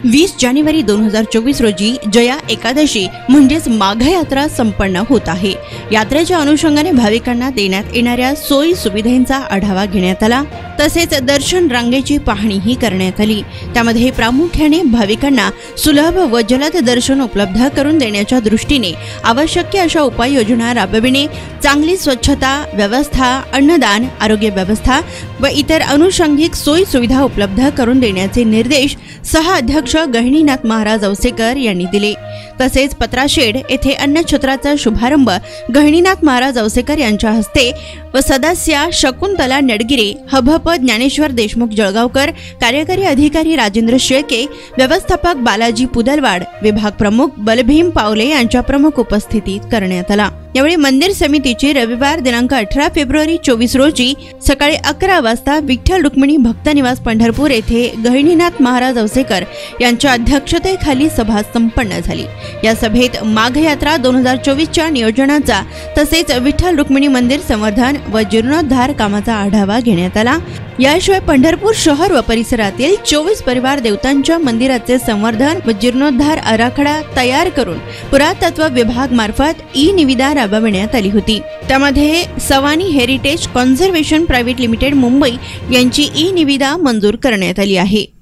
20 जानेवारी 2024 रोजी जया एकादशी म्हणजेच माघ यात्रा संपन्न होत आहे। यात्रेच्या अनुषंगाने भाविकांना देण्यात येणाऱ्या सोयी सुविधांचा आढावा घेण्यात आला, तसेच दर्शन रांगेची पाहणीही करण्यात आली। त्यामध्ये प्रामुख्याने भाविकांना सुलभ व जलद दर्शन उपलब्ध करून देण्याच्या दृष्टीने आवश्यक अशा उपाययोजना राबविणे, चांगली स्वच्छता व्यवस्था, अन्नदान, आरोग्य व्यवस्था व इतर अनुषंगिक सोयी सुविधा उपलब्ध करून देण्याचे निर्देश सह-अध्यक्ष गहिनीनाथ महाराज औसेकर यांनी दिले। तसेच पत्राशेड येथे अन्नछत्राचा शुभारंभ गहिनीनाथ महाराज औसेकर यांच्या हस्ते व सदस्या शकुंतला नडगिरे, हभप ज्ञानेश्वर देशमुख जळगावकर, कार्यकारी अधिकारी राजेंद्र शेळके, व्यवस्थापक बालाजी पुदलवाड, विभाग प्रमुख बलभीम पावले यांच्या प्रमुख उपस्थितीत करण्यात आला। यावेळी मंदिर समितीची रविवार दिनांक 18 फेब्रुवारी 24 रोजी सकाळी 11 वाजता विठ्ठल रुक्मिणी भक्त निवास पंढरपूर येथे गहिनीनाथ महाराज औसेकर यांच्या अध्यक्षतेखाली सभा संपन्न झाली। या सभेत माघ यात्रा 2024च्या नियोजनाचा तसेच विठ्ठल रुक्मिणी मंदिर संवर्धन व जीर्णोद्धार कामाचा आढावा घेण्यात आला। याशिवाय पंढरपूर शहर व परिसरातील 24 परिवार देवतांच्या मंदिराचे संवर्धन व जीर्णोद्धार आराखडा तयार करून पुरातत्व विभाग मार्फत ई निविदा राबविण्यात आली होती। त्यामध्ये Savani heritage conservation private limited Mumbai यांची ई निविदा मंजूर करण्यात आली आहे।